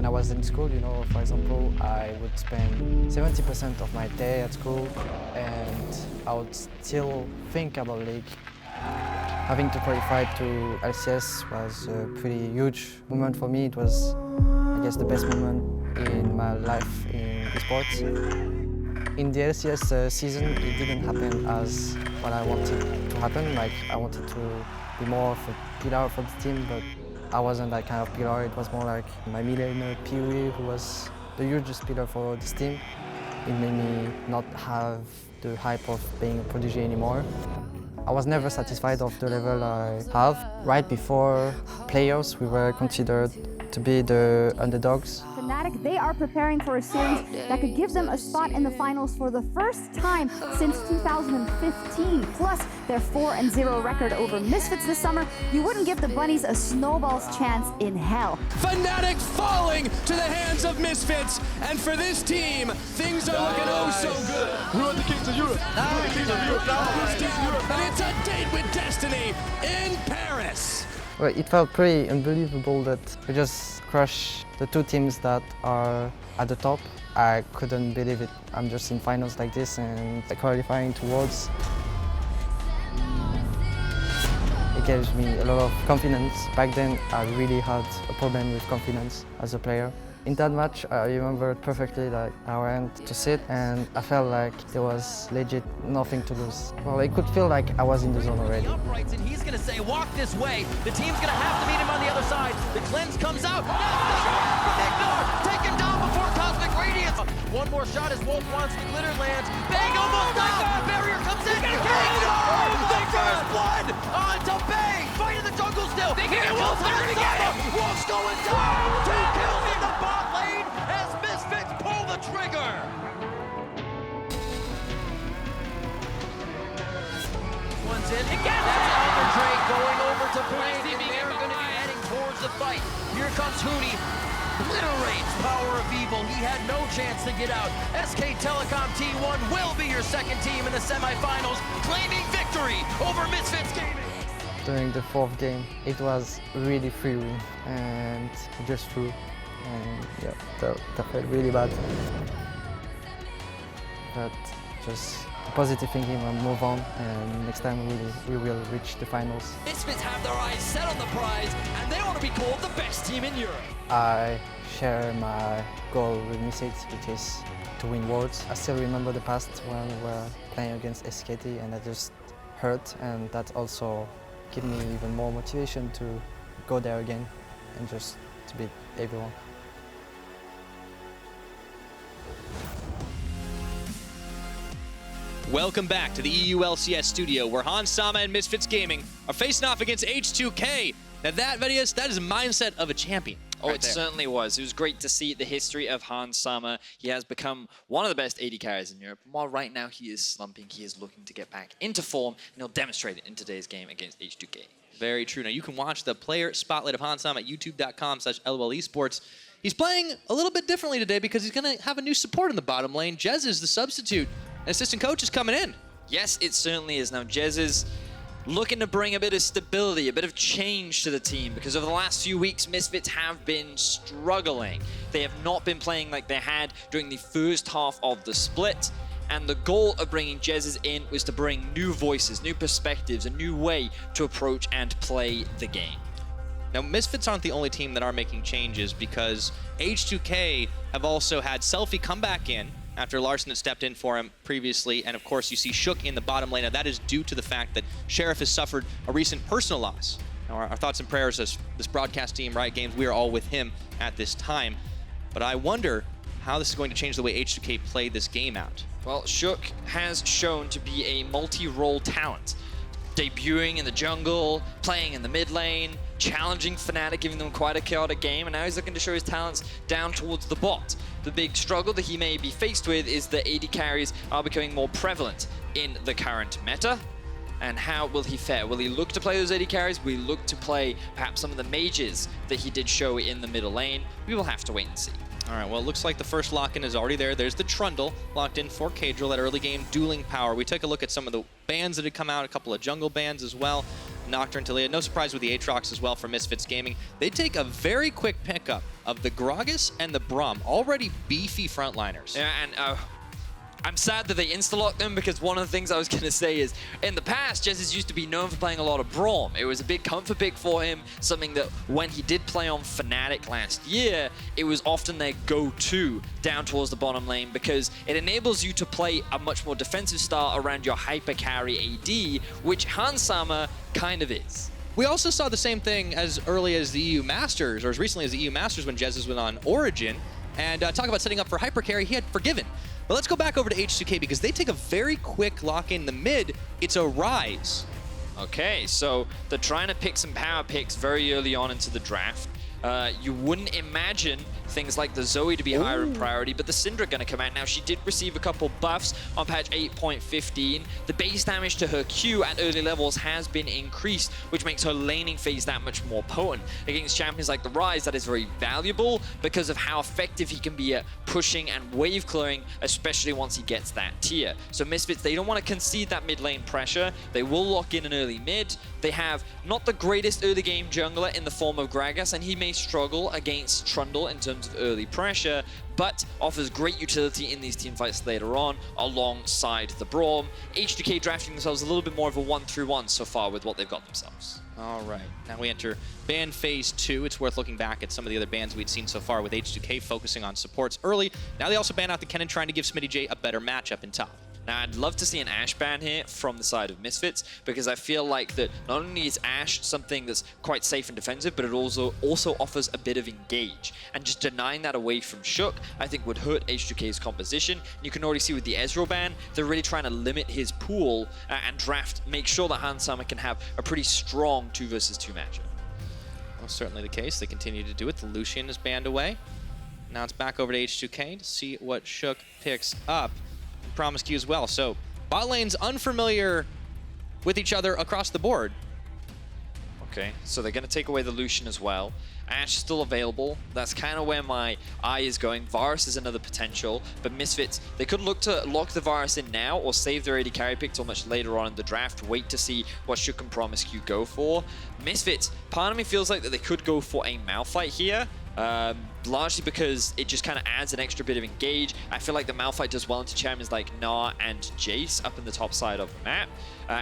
When I was in school, you know, for example, I would spend 70% of my day at school and I would still think about League. Having to qualify to LCS was a pretty huge moment for me. It was, I guess, the best moment in my life in esports. In the LCS season, it didn't happen as what I wanted to happen. Like, I wanted to be more of a pillar for the team, but I wasn't that kind of pillar. It was more like my mid laner, Pee-wee, who was the hugest pillar for this team. It made me not have the hype of being a prodigy anymore. I was never satisfied of the level I have. Right before playoffs, we were considered to be the underdogs. Fnatic, they are preparing for a series that could give them a spot in the finals for the first time since 2015. Plus, their 4-0 record over Misfits this summer, you wouldn't give the Bunnies a snowball's chance in hell. Fnatic falling to the hands of Misfits, and for this team, things are looking oh so good. We are the kings of Europe. And it's a date with destiny in Paris. Well, it felt pretty unbelievable that we just crushed the two teams that are at the top. I couldn't believe it. I'm just in finals like this and qualifying towards. It gives me a lot of confidence. Back then, I really had a problem with confidence as a player. In that match, I remember perfectly that I went to sit and I felt like there was legit nothing to lose. Well, I could feel like I was in the zone already. Uprights, and he's going to say, walk this way. The team's going to have to meet him on the other side. The cleanse comes out. Gnar, take him down before Cosmic Radiance. One more shot as Wolf wants the glitter lands. Bang, almost down. Barrier comes in. The first blood onto Bang. Fight in the jungle still. Here Wolf there again. Wolf's going down. 2 kills in the bot lane as Misfits pull the trigger. One's in again. That's Elder Drake going over to Blank, and they're going to be heading towards the fight. Here comes Hootie. Obliterates Power of Evil. He had no chance to get out. SK Telecom T1 will be your second team in the semifinals, claiming victory over Misfits Gaming. During the 4th game, it was really free win and it just flew. And yeah, that felt really bad. But just positive thinking and move on, and next time we will reach the finals. Misfits have their eyes set on the prize, and they want to be called the best team in Europe. I share my goal with Misfits, which is to win Worlds. I still remember the past when we were playing against SKT and I just hurt, and that also gave me even more motivation to go there again and just to beat everyone. Welcome back to the EU LCS studio, where Hans Sama and Misfits Gaming are facing off against H2k. Now that, Vedius, that is a mindset of a champion. Oh, it certainly was. It was great to see the history of Hans Sama. He has become one of the best AD carries in Europe. While right now he is slumping, he is looking to get back into form, and he'll demonstrate it in today's game against H2k. Very true. Now you can watch the player spotlight of Hans Sama at youtube.com/LOL Esports. He's playing a little bit differently today because he's going to have a new support in the bottom lane. Jesiz, the substitute, and assistant coach is coming in. Yes, it certainly is. Now Jesiz looking to bring a bit of stability, a bit of change to the team, because over the last few weeks, Misfits have been struggling. They have not been playing like they had during the first half of the split, and the goal of bringing Jesiz in was to bring new voices, new perspectives, a new way to approach and play the game. Now, Misfits aren't the only team that are making changes, because H2k have also had Selfie come back in after Larson had stepped in for him previously, and of course you see Shook in the bottom lane. Now that is due to the fact that Sheriff has suffered a recent personal loss. Now our thoughts and prayers as this broadcast team, Riot Games, we are all with him at this time. But I wonder how this is going to change the way H2k play this game out. Well, Shook has shown to be a multi-role talent. Debuting in the jungle, playing in the mid lane, challenging Fnatic, giving them quite a chaotic game, and now he's looking to show his talents down towards the bot. The big struggle that he may be faced with is that AD carries are becoming more prevalent in the current meta. And how will he fare? Will he look to play those AD carries? Will he look to play perhaps some of the mages that he did show in the middle lane? We will have to wait and see. All right, well, it looks like the first lock-in is already there. There's the Trundle locked in for Caedrel, that early game dueling power. We took a look at some of the bans that had come out, a couple of jungle bans as well. Nocturne, Talia, no surprise with the Aatrox as well for Misfits Gaming. They take a very quick pickup of the Gragas and the Braum, already beefy frontliners. Yeah, and I'm sad that they insta-locked them, because one of the things I was going to say is, in the past, Jesiz used to be known for playing a lot of Braum. It was a big comfort pick for him, something that when he did play on Fnatic last year, it was often their go-to down towards the bottom lane, because it enables you to play a much more defensive style around your hyper carry AD, which Hansama kind of is. We also saw the same thing as early as the EU Masters, or as recently as the EU Masters when Jesiz went on Origin. And talk about setting up for hyper carry, he had Forgiven. But let's go back over to H2k, because they take a very quick lock in the mid. It's a Ryze. Okay, so they're trying to pick some power picks very early on into the draft. You wouldn't imagine things like the Zoe to be higher in priority, but the Syndra going to come out now. She did receive a couple buffs on patch 8.15. The base damage to her Q at early levels has been increased, which makes her laning phase that much more potent. Against champions like the Ryze, that is very valuable because of how effective he can be at pushing and wave clearing, especially once he gets that tier. So Misfits, they don't want to concede that mid lane pressure. They will lock in an early mid. They have not the greatest early game jungler in the form of Gragas, and he may struggle against Trundle in terms of early pressure, but offers great utility in these team fights later on alongside the Braum. H2k drafting themselves a little bit more of a 1-3-1 so far with what they've got themselves. All right, now we enter ban phase 2. It's worth looking back at some of the other bans we'd seen so far, with H2k focusing on supports early. Now they also ban out the Kennen, trying to give Smittyj a better matchup in top. Now, I'd love to see an Ashe ban here from the side of Misfits, because I feel like that not only is Ashe something that's quite safe and defensive, but it also offers a bit of engage. And just denying that away from Shook, I think would hurt H2k's composition. You can already see with the Ezreal ban, they're really trying to limit his pool and draft, make sure that Hansama can have a pretty strong 2 versus 2 matchup. Well, certainly the case. They continue to do it. The Lucian is banned away. Now it's back over to H2k to see what Shook picks up. Promisq as well. So bot lane's unfamiliar with each other across the board. Okay, so they're going to take away the Lucian as well. Ashe is still available. That's kind of where my eye is going. Varus is another potential, but Misfits, they could look to lock the Varus in now or save their AD carry pick till much later on in the draft. Wait to see what Shook and Promisq go for. Misfits, part of me feels like that they could go for a Malphite here. Largely because it just kind of adds an extra bit of engage. I feel like the Malphite does well into champions like Gnar and Jace up in the top side of the map.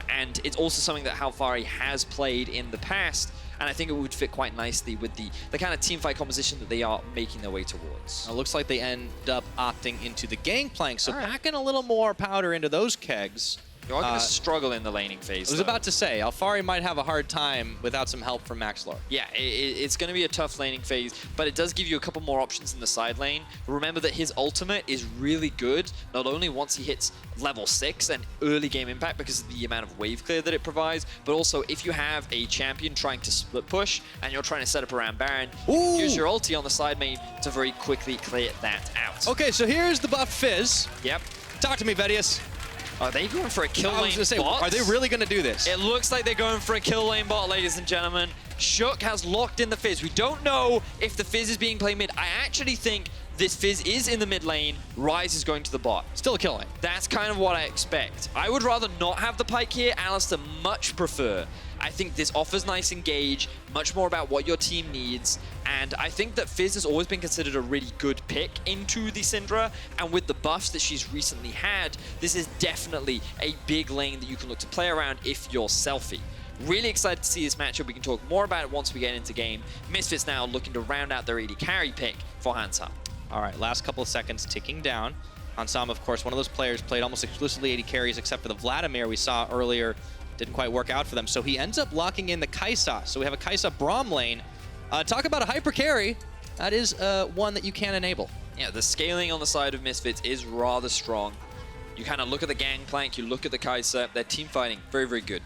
And it's also something that Alphari has played in the past, and I think it would fit quite nicely with the kind of teamfight composition that they are making their way towards. It looks like they end up opting into the Gangplank, so packing a little more powder into those kegs. You are going to struggle in the laning phase. I was about to say, Alphari might have a hard time without some help from Maxlore. Yeah, it's going to be a tough laning phase, but it does give you a couple more options in the side lane. Remember that his ultimate is really good, not only once he hits level 6 and early game impact because of the amount of wave clear that it provides, but also if you have a champion trying to split push and you're trying to set up around Baron, use your ulti on the side main to very quickly clear that out. Okay, so here's the buff Fizz. Yep. Talk to me, Vedius. Are they going for a kill lane I was gonna say, bot? are they really going to do this? It looks like they're going for a kill lane bot, ladies and gentlemen. Shook has locked in the Fizz. We don't know if the Fizz is being played mid. I actually think this Fizz is in the mid lane. Ryze is going to the bot. Still a kill lane. That's kind of what I expect. I would rather not have the Pyke here. Alistar much prefer. I think this offers nice engage, much more about what your team needs, and I think that Fizz has always been considered a really good pick into the Syndra, and with the buffs that she's recently had, this is definitely a big lane that you can look to play around if you're Selfie. Really excited to see this matchup. We can talk more about it once we get into game. Misfits now looking to round out their AD carry pick for Hansama. All right, last couple of seconds ticking down. Hansama, of course, one of those players played almost exclusively AD carries except for the Vladimir we saw earlier. Didn't quite work out for them, so he ends up locking in the Kai'Sa. So we have a Kai'Sa Braum lane. Talk about a hyper carry. That is one that you can enable. Yeah, the scaling on the side of Misfits is rather strong. You kind of look at the Gangplank, you look at the Kai'Sa, their team fighting, very, very good.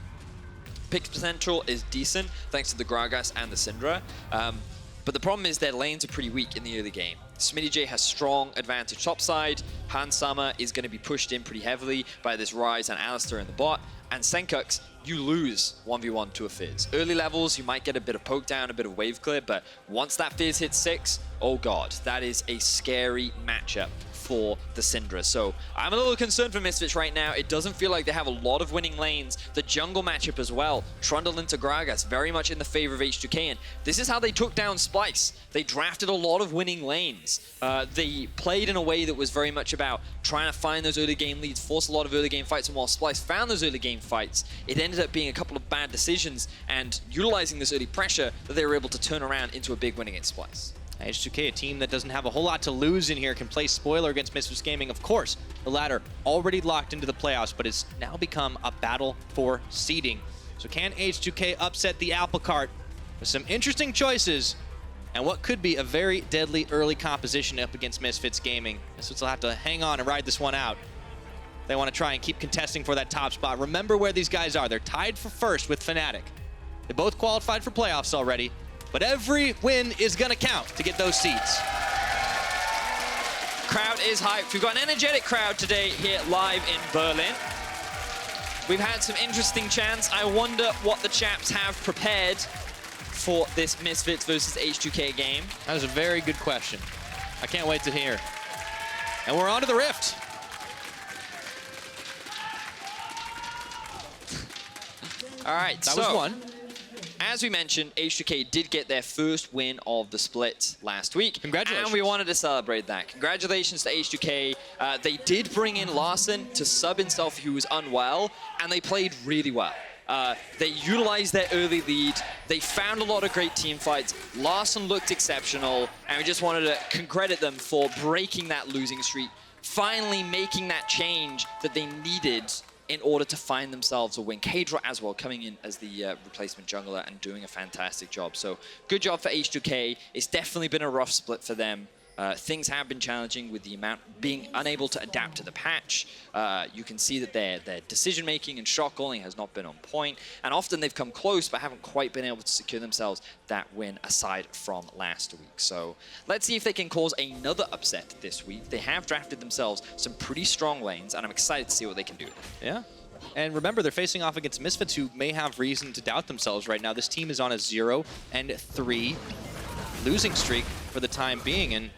Pick potential is decent, thanks to the Gragas and the Syndra. But the problem is their lanes are pretty weak in the early game. Smittyj has strong advantage topside. Hansama is going to be pushed in pretty heavily by this Ryze and Alistar in the bot. And Sencux you lose 1v1 to a Fizz. Early levels, you might get a bit of poke down, a bit of wave clear, but once that Fizz hits 6, oh god, that is a scary matchup for the Syndra. So I'm a little concerned for Misfits right now. It doesn't feel like they have a lot of winning lanes. The jungle matchup as well, Trundle into Gragas, very much in the favor of H2k, and this is how they took down Splice. They drafted a lot of winning lanes. They played in a way that was very much about trying to find those early game leads, force a lot of early game fights, and while Splice found those early game fights, it ended up being a couple of bad decisions, and utilizing this early pressure that they were able to turn around into a big win against Splice. H2k, a team that doesn't have a whole lot to lose in here, can play spoiler against Misfits Gaming. Of course, the latter already locked into the playoffs, but it's now become a battle for seeding. So can H2k upset the apple cart with some interesting choices and what could be a very deadly early composition up against Misfits Gaming? Misfits will have to hang on and ride this one out. They want to try and keep contesting for that top spot. Remember where these guys are. They're tied for first with Fnatic. They both qualified for playoffs already. But every win is going to count to get those seeds. Crowd is hyped. We've got an energetic crowd today here live in Berlin. We've had some interesting chants. I wonder what the chaps have prepared for this Misfits versus H2k game. That was a very good question. I can't wait to hear. And we're on to the Rift. All right, That was one. As we mentioned, H2k did get their first win of the split last week. Congratulations. And we wanted to celebrate that. Congratulations to H2k. They did bring in Larson to sub in Selfie, who was unwell, and they played really well. They utilized their early lead. They found a lot of great team fights. Larson looked exceptional, and we just wanted to congratulate them for breaking that losing streak, finally making that change that they needed in order to find themselves a win. Caedrel as well, coming in as the replacement jungler and doing a fantastic job. So good job for H2k. It's definitely been a rough split for them. Things have been challenging with the amount being unable to adapt to the patch. You can see that their decision-making and shot calling has not been on point, and often they've come close but haven't quite been able to secure themselves that win aside from last week. So let's see if they can cause another upset this week. They have drafted themselves some pretty strong lanes, and I'm excited to see what they can do. Yeah. And remember, they're facing off against Misfits, who may have reason to doubt themselves right now. This team is on a 0-3 losing streak for the time being, and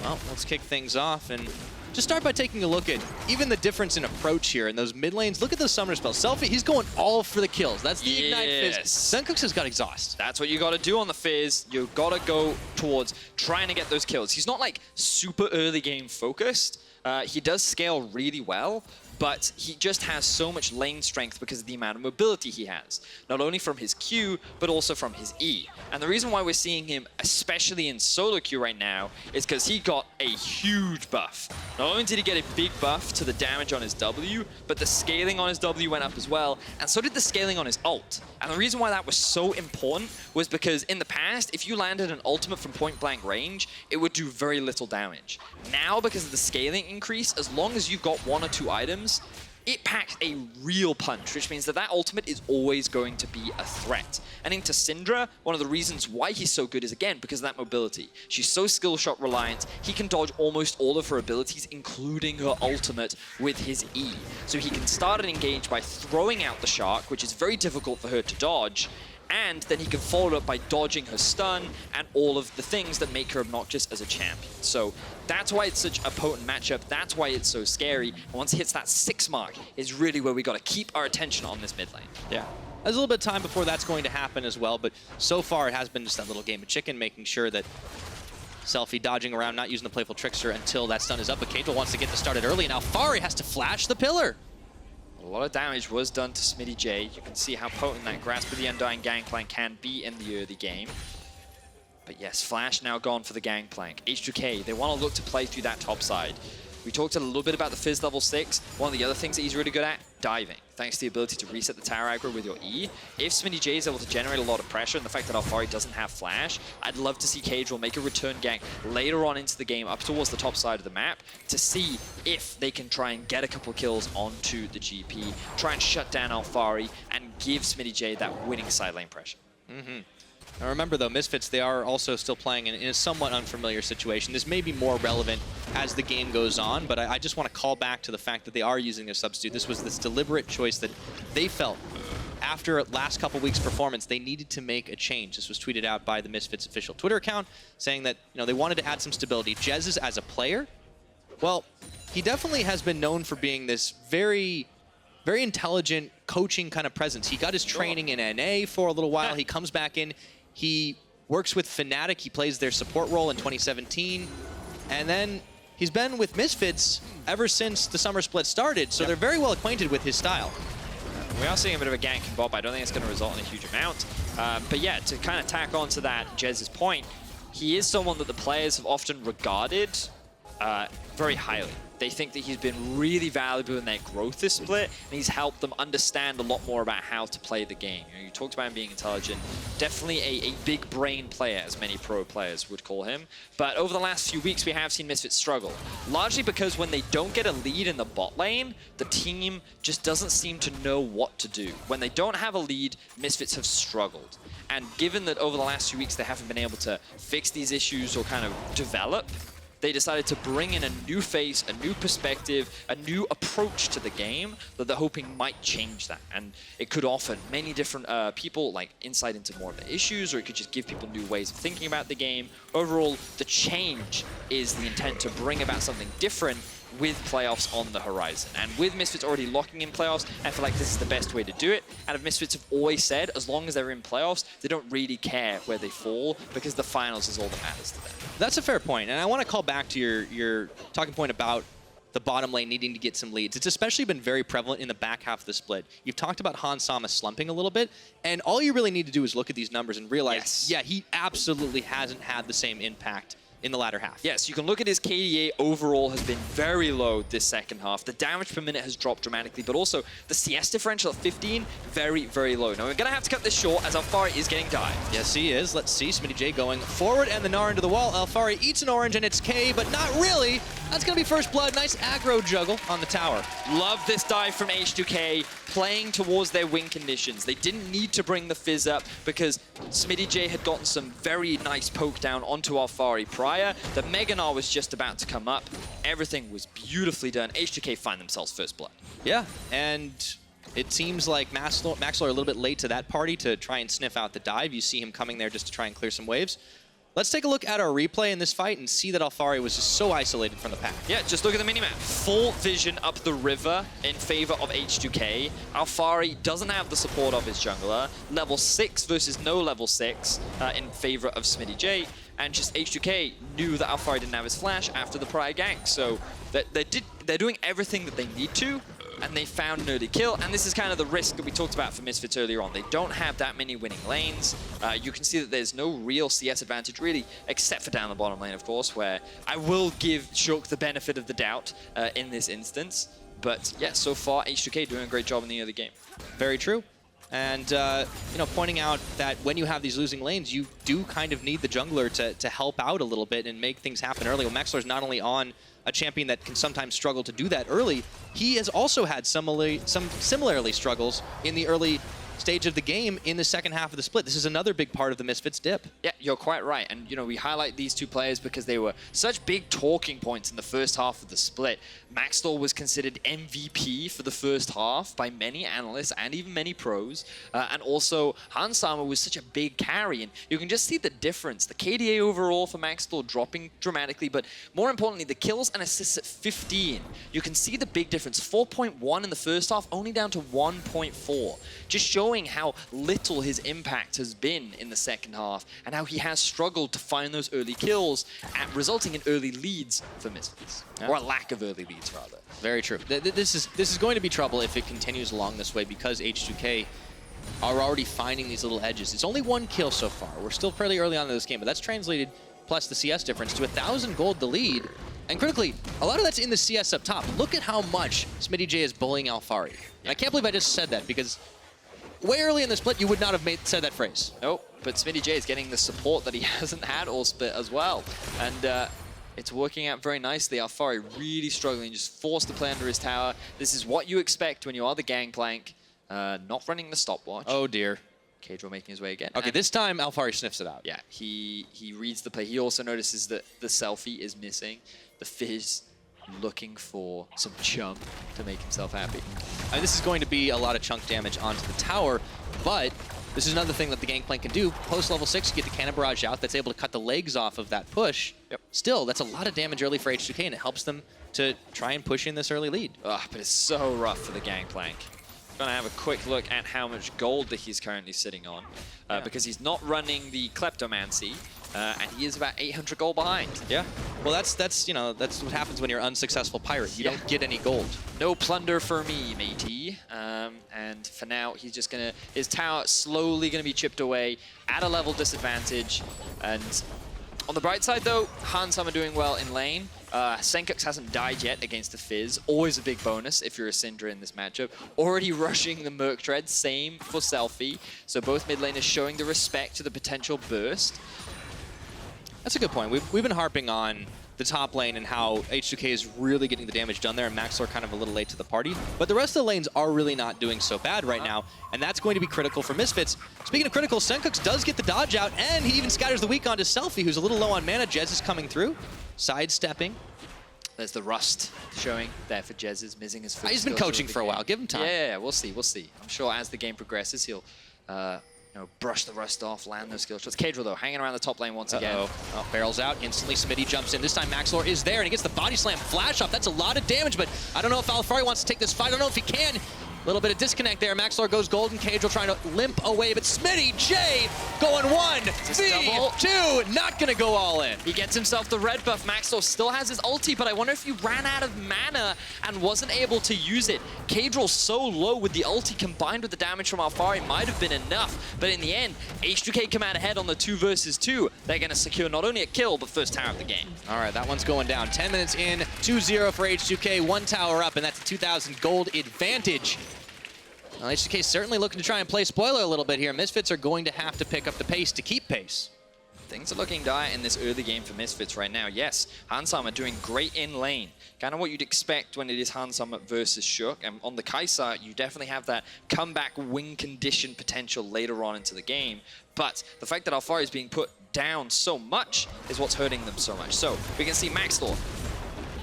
well, let's kick things off and just start by taking a look at even the difference in approach here in those mid lanes. Look at the summoner spell. Selfie, he's going all for the kills. That's the Ignite Fizz. Sencux has got Exhaust. That's what you got to do on the Fizz. You got to go towards trying to get those kills. He's not like super early game focused. He does scale really well, but he just has so much lane strength because of the amount of mobility he has. Not only from his Q, but also from his E. And the reason why we're seeing him, especially in solo queue right now, is because he got a huge buff. Not only did he get a big buff to the damage on his W, but the scaling on his W went up as well, and so did the scaling on his ult. And the reason why that was so important was because in the past, if you landed an ultimate from point blank range, it would do very little damage. Now, because of the scaling increase, as long as you've got 1 or 2 items, it packs a real punch, which means that that ultimate is always going to be a threat. And into Syndra, one of the reasons why he's so good is, again, because of that mobility. She's so skill shot reliant, he can dodge almost all of her abilities, including her ultimate, with his E. So he can start an engage by throwing out the Shark, which is very difficult for her to dodge, and then he can follow it up by dodging her stun and all of the things that make her obnoxious as a champion. So that's why it's such a potent matchup. That's why it's so scary. And once it hits that 6 mark is really where we got to keep our attention on this mid lane. Yeah. There's a little bit of time before that's going to happen as well, but so far it has been just that little game of chicken, making sure that Selfie dodging around, not using the Playful Trickster until that stun is up, but Caedrel wants to get this started early, and Alphari has to flash the pillar. A lot of damage was done to Smittyj. You can see how potent that Grasp of the Undying Gangplank can be in the early game. But yes, Flash now gone for the Gangplank. H2k, they want to look to play through that top side. We talked a little bit about the Fizz level 6. One of the other things that he's really good at, diving. Thanks to the ability to reset the tower aggro with your E. If Smittyj is able to generate a lot of pressure, and the fact that Alphari doesn't have Flash, I'd love to see Caedrel make a return gank later on into the game up towards the top side of the map to see if they can try and get a couple kills onto the GP, try and shut down Alphari, and give Smittyj that winning side lane pressure. Now remember though, Misfits, they are also still playing in a somewhat unfamiliar situation. This may be more relevant as the game goes on, but I just want to call back to the fact that they are using a substitute. This was this deliberate choice that they felt after last couple weeks' performance, they needed to make a change. This was tweeted out by the Misfits official Twitter account, saying that they wanted to add some stability. Jesiz as a player, well, he definitely has been known for being this very intelligent coaching kind of presence. He got his training in NA for a little while. He comes back in. He works with Fnatic. He plays their support role in 2017. And then he's been with Misfits ever since the Summer Split started, so they're very well acquainted with his style. We are seeing a bit of a gank and bop. I don't think it's going to result in a huge amount. But yeah, to kind of tack on to that, Jez's point, he is someone that the players have often regarded very highly. They think that he's been really valuable in their growth this split, and he's helped them understand a lot more about how to play the game. You talked about him being intelligent. Definitely a big brain player, as many pro players would call him. But over the last few weeks, we have seen Misfits struggle. Largely because when they don't get a lead in the bot lane, the team just doesn't seem to know what to do. When they don't have a lead, Misfits have struggled. And given that over the last few weeks, they haven't been able to fix these issues or kind of develop, they decided to bring in a new face, a new perspective, a new approach to the game that they're hoping might change that. And it could offer many different people like insight into more of the issues, or it could just give people new ways of thinking about the game. Overall, the change is the intent to bring about something different with playoffs on the horizon. And with Misfits already locking in playoffs, I feel like this is the best way to do it. And if Misfits have always said, as long as they're in playoffs, they don't really care where they fall, because the finals is all that matters to them. That's a fair point, and I want to call back to your talking point about the bottom lane needing to get some leads. It's especially been very prevalent in the back half of the split. You've talked about Hans Sama slumping a little bit, and all you really need to do is look at these numbers and realize, yeah, he absolutely hasn't had the same impact in the latter half. Yes, you can look at his KDA overall has been very low this second half. The damage per minute has dropped dramatically, but also the CS differential at 15, very, very low. Now, we're going to have to cut this short as Alphari is getting dived. Yes, he is. Let's see. Smittyj going forward and the Gnar into the wall. Alphari eats an orange and it's K, but not really. That's going to be first blood. Nice aggro juggle on the tower. Love this dive from H2k, playing towards their win conditions. They didn't need to bring the Fizz up because Smittyj had gotten some very nice poke down onto Alphari prior. The Mega Gnar was just about to come up. Everything was beautifully done. H2k find themselves first blood. Yeah, and it seems like Maxlore a little bit late to that party to try and sniff out the dive. You see him coming there just to try and clear some waves. Let's take a look at our replay in this fight and see that Alphari was just so isolated from the pack. Yeah, just look at the minimap. Full vision up the river in favor of H2k. Alphari doesn't have the support of his jungler. Level 6 versus no level 6 in favor of Smittyj. And just H2k knew that Alphari didn't have his flash after the prior gank. So they're doing everything that they need to, and they found an early kill. And this is kind of the risk that we talked about for Misfits earlier on. They don't have that many winning lanes. You can see that there's no real CS advantage, really, except for down the bottom lane, of course, where I will give Shook the benefit of the doubt in this instance. But yeah, so far, H2k doing a great job in the early game. Very true. And, pointing out that when you have these losing lanes, you do kind of need the jungler to help out a little bit and make things happen early. Well, Maxlore's not only on a champion that can sometimes struggle to do that early, he has also had some similarly struggles in the early stage of the game in the second half of the split. This is another big part of the Misfits dip. Yeah, you're quite right. And, we highlight these two players because they were such big talking points in the first half of the split. Maxlore was considered MVP for the first half by many analysts and even many pros. And also, Hans Sama was such a big carry. And you can just see the difference. The KDA overall for Maxlore dropping dramatically, but more importantly, the kills and assists at 15. You can see the big difference. 4.1 in the first half, only down to 1.4. Just showing how little his impact has been in the second half and how he has struggled to find those early kills, resulting in early leads for Misfits. Yeah. Or a lack of early leads, rather. Very true. This is going to be trouble if it continues along this way because H2k are already finding these little edges. It's only one kill so far. We're still fairly early on in this game, but that's translated, plus the CS difference, to 1,000 gold the lead. And critically, a lot of that's in the CS up top. Look at how much Smittyj is bullying Alphari. And I can't believe I just said that because way early in the split, you would not have said that phrase. Nope, but Smittyj is getting the support that he hasn't had all split as well. And it's working out very nicely. Alphari really struggling, just forced to play under his tower. This is what you expect when you are the Gangplank. Not running the stopwatch. Oh dear. Caedrel making his way again. Okay, this time Alphari sniffs it out. Yeah, he reads the play. He also notices that the Selfie is missing. The Fizz looking for some chunk to make himself happy. This is going to be a lot of chunk damage onto the tower, but this is another thing that the Gangplank can do. Post level 6, you get the Cannon Barrage out. That's able to cut the legs off of that push. Yep. Still, that's a lot of damage early for H2k, and it helps them to try and push in this early lead. Ugh, but it's so rough for the Gangplank. Gonna have a quick look at how much gold that he's currently sitting on, because he's not running the Kleptomancy, and he is about 800 gold behind. Yeah. Well, that's you know, that's what happens when you're an unsuccessful pirate. You don't get any gold. No plunder for me, matey. And for now, he's just gonna, his tower slowly gonna be chipped away at a level disadvantage. And on the bright side though, Hansama doing well in lane. Sencux hasn't died yet against the Fizz. Always a big bonus if you're a Syndra in this matchup. Already rushing the Merc Tread, same for Selfie. So both mid laners showing the respect to the potential burst. That's a good point. We've been harping on the top lane and how H2k is really getting the damage done there, and Maxlore kind of a little late to the party. But the rest of the lanes are really not doing so bad right now, and that's going to be critical for Misfits. Speaking of critical, Sencux does get the dodge out, and he even scatters the weak onto Selfie, who's a little low on mana. Jesiz is coming through, sidestepping. There's the rust showing there for Jesiz, missing his foot. He's been coaching for a while. Give him time. Yeah, we'll see, we'll see. I'm sure as the game progresses, he'll you know, brush the rust off, land those skill shots. Caedrel, though, hanging around the top lane once again. Oh, barrels out. Instantly, Smittyj jumps in. This time, Maxlore is there, and he gets the body slam flash off. That's a lot of damage, but I don't know if Alphari wants to take this fight. I don't know if he can. A little bit of disconnect there. Maxlore goes golden. Caedrel trying to limp away, but Smittyj going 1, V2, not going to go all in. He gets himself the red buff. Maxlore still has his ulti, but I wonder if he ran out of mana and wasn't able to use it. Caedrel so low with the ulti combined with the damage from Alphari might have been enough, but in the end, H2k come out ahead on the 2 versus 2. They're going to secure not only a kill, but first tower of the game. All right, that one's going down. 10 minutes in, 2-0 for H2k, 1 tower up, and that's a 2,000 gold advantage. Well, H2k certainly looking to try and play spoiler a little bit here. Misfits are going to have to pick up the pace to keep pace. Things are looking dire in this early game for Misfits right now. Yes, Hansama doing great in lane. Kind of what you'd expect when it is Hansama versus Shook. And on the Kai'Sa, you definitely have that comeback win condition potential later on into the game. But the fact that Alphari is being put down so much is what's hurting them so much. So we can see Maxlore.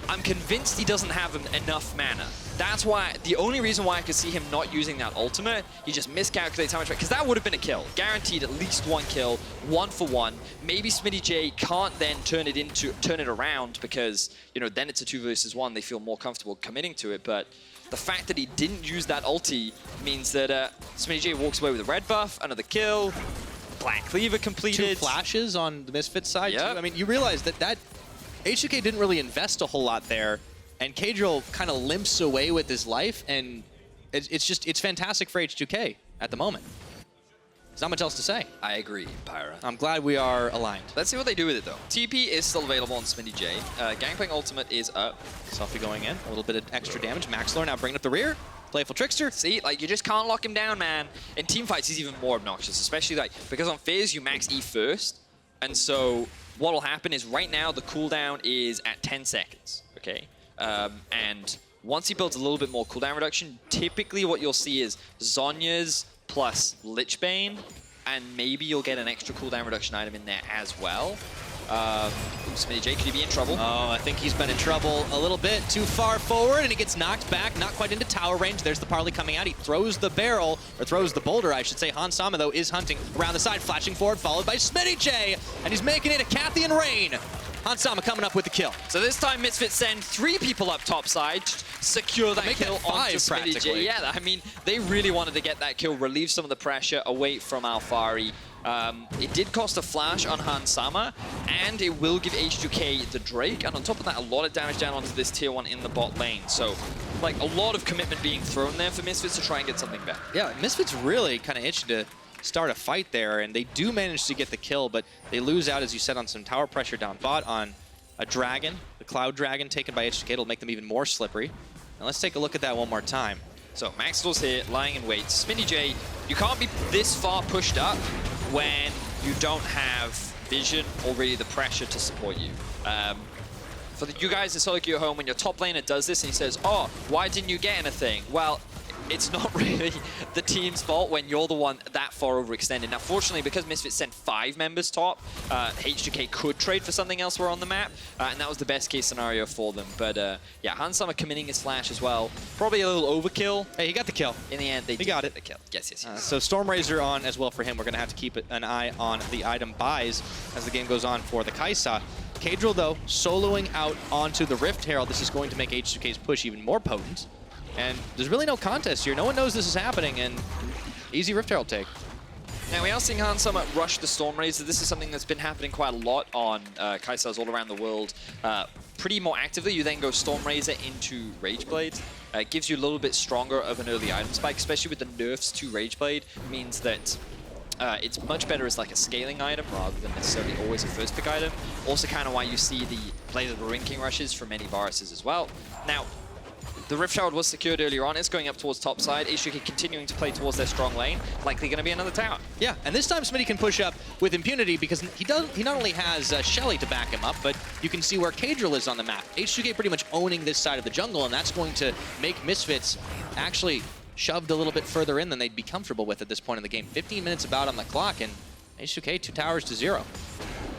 I'm convinced he doesn't have enough mana. That's why, the only reason why I could see him not using that ultimate, he just miscalculates how much, because that would have been a kill. Guaranteed at least 1 kill, 1 for 1. Maybe Smittyj can't then turn it around because, you know, then it's a 2 versus 1. They feel more comfortable committing to it, but the fact that he didn't use that ulti means that Smittyj walks away with a red buff, another kill, Black Cleaver completed. 2 flashes on the Misfits side, Yep. too. I mean, you realize that H2k didn't really invest a whole lot there, and Caedrel kind of limps away with his life, and it's fantastic for H2k at the moment. There's not much else to say. I agree, Pyra. I'm glad we are aligned. Let's see what they do with it, though. TP is still available on Smittyj. Gangplank ultimate is up. Selfie going in, a little bit of extra damage. Maxlore now bringing up the rear. Playful Trickster. See, like, you just can't lock him down, man. In teamfights, he's even more obnoxious, especially, like, because on Fizz, you max E first, and so what will happen is right now the cooldown is at 10 seconds, okay? And once he builds a little bit more cooldown reduction, typically what you'll see is Zhonya's plus Lichbane, and maybe you'll get an extra cooldown reduction item in there as well. Smittyj, could he be in trouble? Oh, I think he's been in trouble a little bit. Too far forward, and he gets knocked back, not quite into tower range. There's the parley coming out. He throws the barrel, or throws the boulder, I should say. Hansama, though, is hunting around the side, flashing forward, followed by Smittyj, and he's making it a Cathian rain. Hansama coming up with the kill. So this time, Misfits send 3 people up top side, secure that kill onto Smittyj. Yeah, I mean, they really wanted to get that kill, relieve some of the pressure away from Alphari. It did cost a flash on Hansama, and it will give H2k the Drake, and on top of that, a lot of damage down onto this tier 1 in the bot lane. So, like, a lot of commitment being thrown there for Misfits to try and get something back. Yeah, Misfits really kind of itching to start a fight there, and they do manage to get the kill, but they lose out, as you said, on some tower pressure down bot on a dragon, the Cloud Dragon taken by H2k. It'll make them even more slippery. Now let's take a look at that one more time. So Maxlore's here, lying in wait. Smittyj, you can't be this far pushed up when you don't have vision or really the pressure to support you. For you guys in solo queue at home, when your top laner does this and he says, oh, why didn't you get anything? Well, it's not really the team's fault when you're the one that far overextended. Now, fortunately, because Misfits sent 5 members top, H2k could trade for something elsewhere on the map, and that was the best case scenario for them. But yeah, Hansama committing his flash as well. Probably a little overkill. Hey, he got the kill. In the end, they did got get it. the kill. Yes, yes, yes. So Stormrazor on as well for him. We're going to have to keep an eye on the item buys as the game goes on for the Kai'Sa. Caedrel, though, soloing out onto the Rift Herald. This is going to make H2k's push even more potent. And there's really no contest here. No one knows this is happening, and easy Rift Herald take. Now, we are seeing Hansama rush the Stormrazor. This is something that's been happening quite a lot on Kai'Sas all around the world. Pretty more actively, you then go Stormrazor into Rageblade. It gives you a little bit stronger of an early item spike, especially with the nerfs to Rageblade. Means that it's much better as like a scaling item rather than necessarily always a first pick item. Also kind of why you see the Blade of the Ruin King rushes from many Varuses as well. Now, the Rift Herald was secured earlier on. It's going up towards top side. H2k continuing to play towards their strong lane. Likely going to be another tower. Yeah, and this time Smittyj can push up with impunity because he not only has Shelly to back him up, but you can see where Caedrel is on the map. H2k pretty much owning this side of the jungle, and that's going to make Misfits actually shoved a little bit further in than they'd be comfortable with at this point in the game. 15 minutes about on the clock, and H2k 2 towers to 0.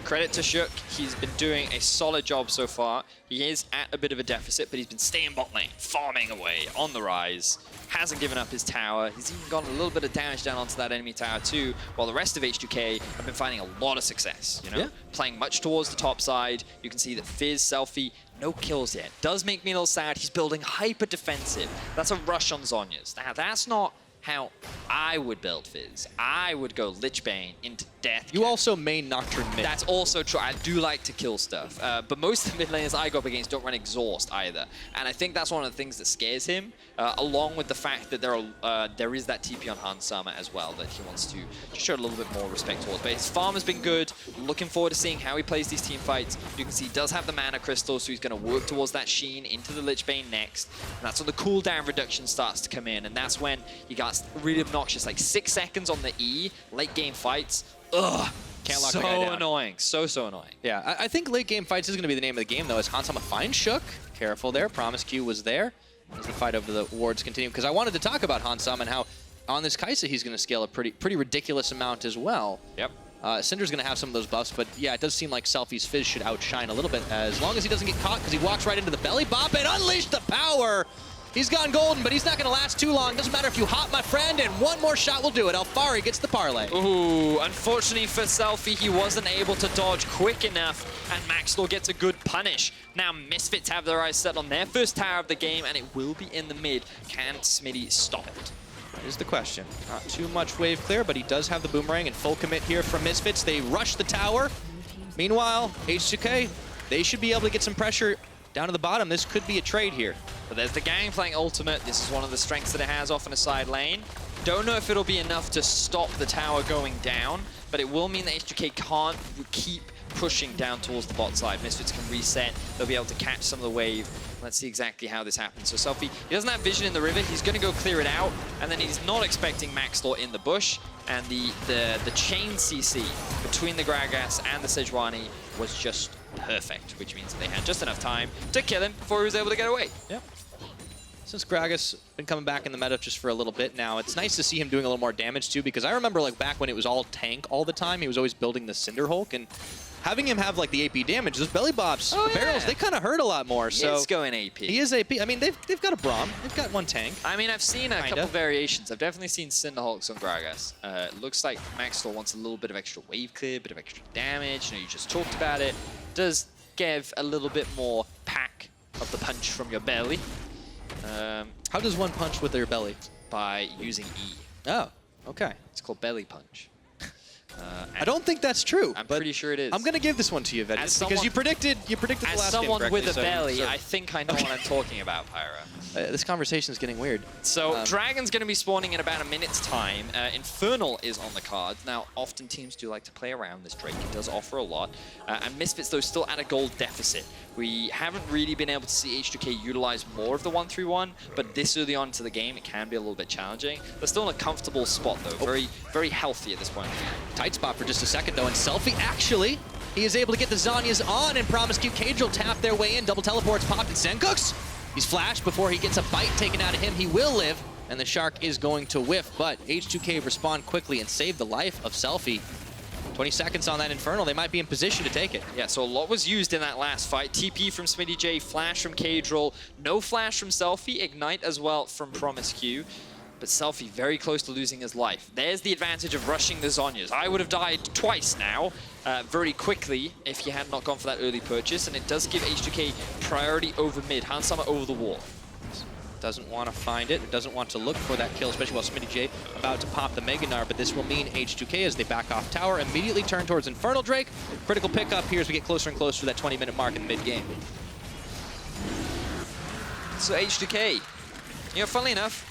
Credit to Shook, he's been doing a solid job so far. He is at a bit of a deficit, but he's been staying bot lane, farming away on the Ryze. Hasn't given up his tower. He's even gotten a little bit of damage down onto that enemy tower too, while the rest of H2k have been finding a lot of success, you know? Yeah. Playing much towards the top side. You can see that Fizz, Selfie, no kills yet. Does make me a little sad. He's building hyper defensive. That's a rush on Zhonya's. Now, that's not how I would build Fizz. I would go Lichbane into death. You also main Nocturne mid. That's also true. I do like to kill stuff. But most of the mid laners I go up against don't run Exhaust either. And I think that's one of the things that scares him, along with the fact that there is that TP on Hansama as well that he wants to show a little bit more respect towards. But his farm has been good. Looking forward to seeing how he plays these team fights. You can see he does have the mana crystal, so he's going to work towards that Sheen into the Lichbane next. And that's when the cooldown reduction starts to come in. And that's when you got really obnoxious, like 6 seconds on the E, late game fights. Ugh. Can't lock so the guy down. annoying. So annoying. Yeah, I think late game fights is going to be the name of the game, though, as Hansama finds Shook. Careful there. Promisq was there as the fight over the wards continue. Because I wanted to talk about Hansama and how on this Kai'Sa he's going to scale a pretty ridiculous amount as well. Yep. Syndra's going to have some of those buffs, but yeah, it does seem like Selfie's Fizz should outshine a little bit as long as he doesn't get caught, because he walks right into the belly bop and unleash the power. He's gone golden, but he's not going to last too long. Doesn't matter if you hop, my friend, and one more shot will do it. Alphari gets the parlay. Ooh, unfortunately for Selfie, he wasn't able to dodge quick enough, and Maxlore gets a good punish. Now Misfits have their eyes set on their first tower of the game, and it will be in the mid. Can Smittyj stop it? Is the question. Not too much wave clear, but he does have the boomerang and full commit here from Misfits. They rush the tower. Meanwhile, H2k, they should be able to get some pressure down to the bottom. This could be a trade here. But there's the Gangplank ultimate. This is one of the strengths that it has off in a side lane. Don't know if it'll be enough to stop the tower going down, but it will mean that H2k can't keep pushing down towards the bot side. Misfits can reset. They'll be able to catch some of the wave. Let's see exactly how this happens. So Selfie, he doesn't have vision in the river. He's going to go clear it out, and then he's not expecting Maxlore in the bush. And the chain CC between the Gragas and the Sejuani was just perfect, which means they had just enough time to kill him before he was able to get away. Yep. Since Gragas been coming back in the meta just for a little bit now, it's nice to see him doing a little more damage too, because I remember like back when it was all tank all the time, he was always building the Cinder Hulk, and having him have like the AP damage, those belly bops, the barrels, they kind of hurt a lot more. So he's going AP. He is AP. I mean, they've got a Braum, they've got one tank. I mean, I've seen a couple variations. I've definitely seen Cinder Hulks on Gragas. It looks like Maxlore wants a little bit of extra wave clear, a bit of extra damage. You know, you just talked about it. Does give a little bit more pack of the punch from your belly. How does one punch with their belly? By using E. Oh, okay. It's called belly punch. I don't think that's true. I'm pretty sure it is. I'm going to give this one to you, Vedius, because you predicted the last game As someone with a so belly, I think I know what I'm talking about, Pyra. This conversation is getting weird. So Dragon's going to be spawning in about a minute's time. Infernal is on the cards. Now, often teams do like to play around this Drake. It does offer a lot. And Misfits, though, still at a gold deficit. We haven't really been able to see H2k utilize more of the 1-3-1, but this early on into the game, it can be a little bit challenging. They're still in a comfortable spot, though. Very, very healthy at this point in the game. Tight spot for just a second, though, and Selfie actually, he is able to get the Zhonya's on, and Promisq Caedrel tap their way in. Double teleports popped, and Sencux, he's flashed before he gets a bite taken out of him. He will live. and the Shark is going to whiff, but H2k respond quickly and save the life of Selfie. 20 seconds on that Infernal, they might be in position to take it. Yeah, so a lot was used in that last fight. TP from Smittyj, flash from Caedrel, no flash from Selfie, ignite as well from Promisq. But Selfie very close to losing his life. There's the advantage of rushing the Zhonyas. I would have died twice now, very quickly, if he had not gone for that early purchase, and it does give H2k priority over mid, Hans Summer over the wall. Doesn't want to find it, doesn't want to look for that kill, especially while Smittyj about to pop the Mega Gnar, but this will mean H2k, as they back off tower, immediately turn towards Infernal Drake. Critical pickup here as we get closer and closer to that 20-minute mark in the mid-game. So H2k, you know, funnily enough,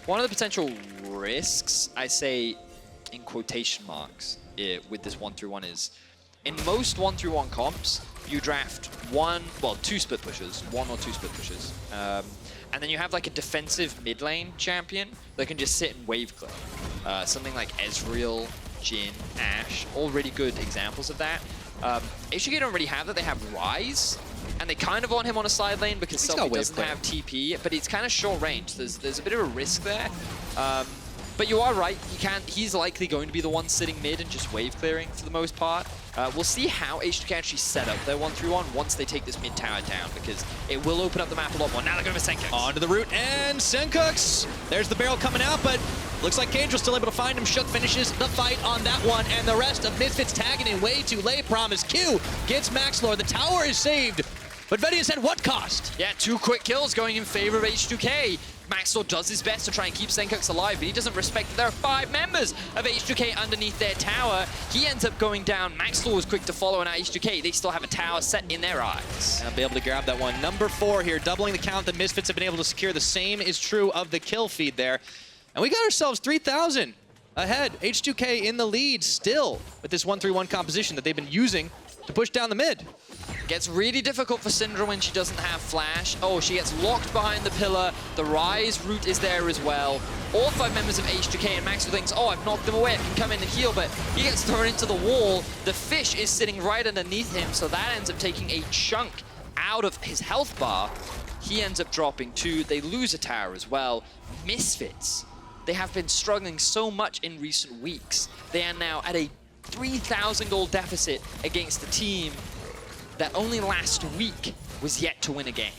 one of the potential risks, I say in quotation marks, with this 1-3-1 is, in most 1-3-1 comps, you draft two split pushers, one or two split pushers. And then you have like a defensive mid lane champion that can just sit and wave clear. Something like Ezreal, Jhin, Ashe, all really good examples of that. H2k don't really have that, they have Ryze, and they kind of want him on a side lane because Selfie doesn't have TP, but it's kind of short range. There's a bit of a risk there. But you are right, he's likely going to be the one sitting mid and just wave clearing for the most part. We'll see how H2k actually set up their 1-3-1 once they take this mid tower down, because it will open up the map a lot more. Now they're going to Sencux. Onto the route, and Sencux! There's the barrel coming out, but looks like Caedrel's still able to find him. Shook finishes the fight on that one, and the rest of Misfits tagging in way too late. Promisq gets Maxlore. The tower is saved, but Vedius at what cost? Yeah, 2 quick kills going in favor of H2k. Maxlore does his best to try and keep Sencux alive, but he doesn't respect that there are 5 members of H2k underneath their tower. He ends up going down. Maxlore was quick to follow, and now H2k, they still have a tower set in their eyes. And I'll be able to grab that one. Number 4 here, doubling the count that Misfits have been able to secure. The same is true of the kill feed there. And we got ourselves 3,000 ahead. H2k in the lead still with this 1-3-1 composition that they've been using to push down the mid. Gets really difficult for Syndra when she doesn't have flash. Oh, she gets locked behind the pillar. The Ryze route is there as well. All 5 members of H2k, and Maxwell thinks, oh, I've knocked them away, I can come in and heal, but he gets thrown into the wall. The fish is sitting right underneath him, so that ends up taking a chunk out of his health bar. He ends up dropping 2. They lose a tower as well. Misfits, they have been struggling so much in recent weeks. They are now at a 3,000 gold deficit against the team that only last week was yet to win a game.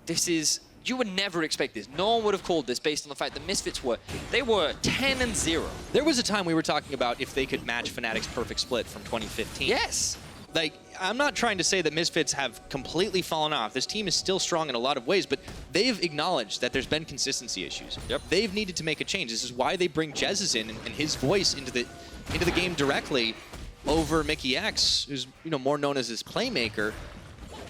This is, you would never expect this. No one would have called this based on the fact that Misfits were 10-0. There was a time we were talking about if they could match Fnatic's perfect split from 2015. Yes. Like, I'm not trying to say that Misfits have completely fallen off. This team is still strong in a lot of ways, but they've acknowledged that there's been consistency issues. Yep. They've needed to make a change. This is why they bring Jesiz in and his voice into the game directly over Mickey X, who's more known as his playmaker.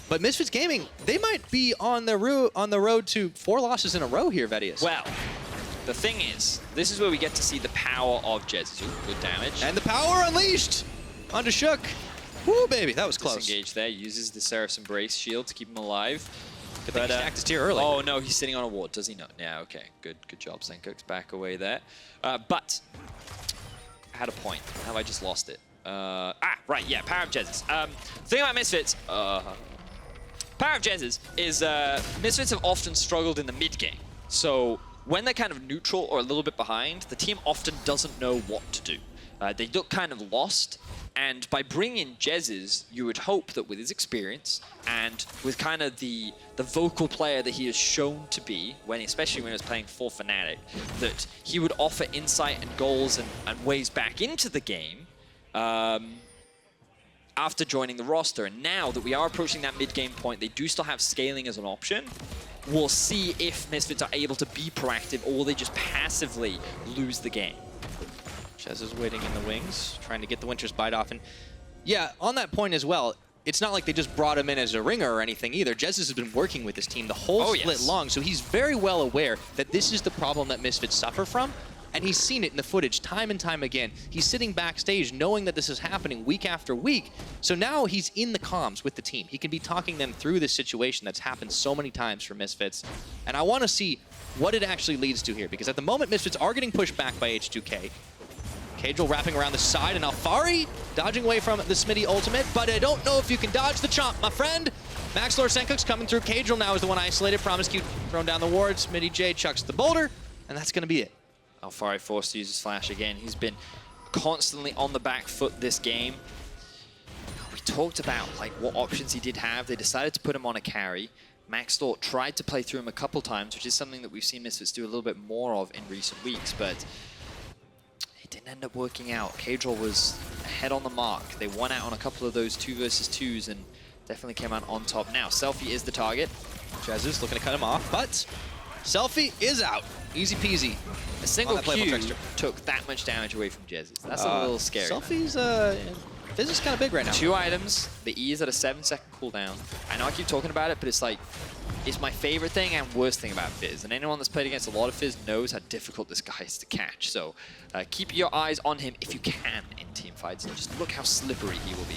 But Misfits Gaming, they might be on the road to 4 losses in a row here, Vedius. Well, the thing is, this is where we get to see the power of Jesiz. Good damage. And the power unleashed onto Shook. Woo, baby, that was close. Disengaged there, uses the Seraph's Embrace shield to keep him alive. Good thing he stacked his tier early. Oh no, he's sitting on a ward, does he not? Yeah, okay, good job, Sencux, back away there. But, I had a point. Have I just lost it? Right, yeah, power of Jesiz. Thing about Misfits, power of Jesiz is Misfits have often struggled in the mid game. So when they're kind of neutral or a little bit behind, the team often doesn't know what to do. They look kind of lost, and by bringing in Jesiz, you would hope that with his experience and with kind of the vocal player that he has shown to be, especially when he was playing for Fnatic, that he would offer insight and goals and ways back into the game after joining the roster. And now that we are approaching that mid-game point, they do still have scaling as an option. We'll see if Misfits are able to be proactive or they just passively lose the game. Jesiz waiting in the wings, trying to get the Winter's Bite off. And yeah, on that point as well, it's not like they just brought him in as a ringer or anything either. Jesiz has been working with this team the whole split long, so he's very well aware that this is the problem that Misfits suffer from. And he's seen it in the footage time and time again. He's sitting backstage knowing that this is happening week after week. So now he's in the comms with the team. He can be talking them through this situation that's happened so many times for Misfits. And I want to see what it actually leads to here, because at the moment Misfits are getting pushed back by H2k. Caedrel wrapping around the side, and Alphari dodging away from the Smittyj ultimate, but I don't know if you can dodge the chomp, my friend. Maxlore Sencux coming through. Caedrel now is the one isolated. Promisq thrown down the ward. Smittyj chucks the boulder, and that's going to be it. Alphari forced to use his flash again. He's been constantly on the back foot this game. We talked about like what options he did have. They decided to put him on a carry. Maxlore tried to play through him a couple times, which is something that we've seen Misfits do a little bit more of in recent weeks, but it didn't end up working out. Caedrel was ahead on the mark. They won out on a couple of those 2 versus 2s and definitely came out on top. Now, Selfie is the target. Jesiz looking to cut him off, but Selfie is out. Easy peasy. A single Q took that much damage away from Jesiz. That's a little scary. Selfie's, Fizz is kind of big right now. 2 items. The E is at a 7-second cooldown. I know I keep talking about it, but it's like, it's my favorite thing and worst thing about Fizz. And anyone that's played against a lot of Fizz knows how difficult this guy is to catch. So keep your eyes on him if you can in team fights. And just look how slippery he will be.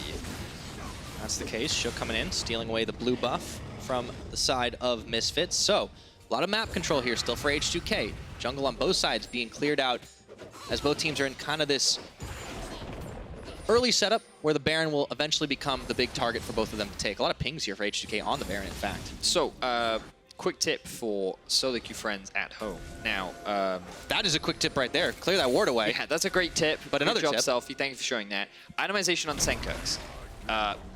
That's the case. Shook coming in, stealing away the blue buff from the side of Misfits. So, a lot of map control here still for H2k. Jungle on both sides being cleared out as both teams are in kind of this early setup where the Baron will eventually become the big target for both of them to take. A lot of pings here for H2k on the Baron, in fact. So, quick tip for solo queue friends at home. Now, that is a quick tip right there. Clear that ward away. Yeah, that's a great tip. But another job, tip. Selfie. Thank you for showing that. Itemization on Sencux.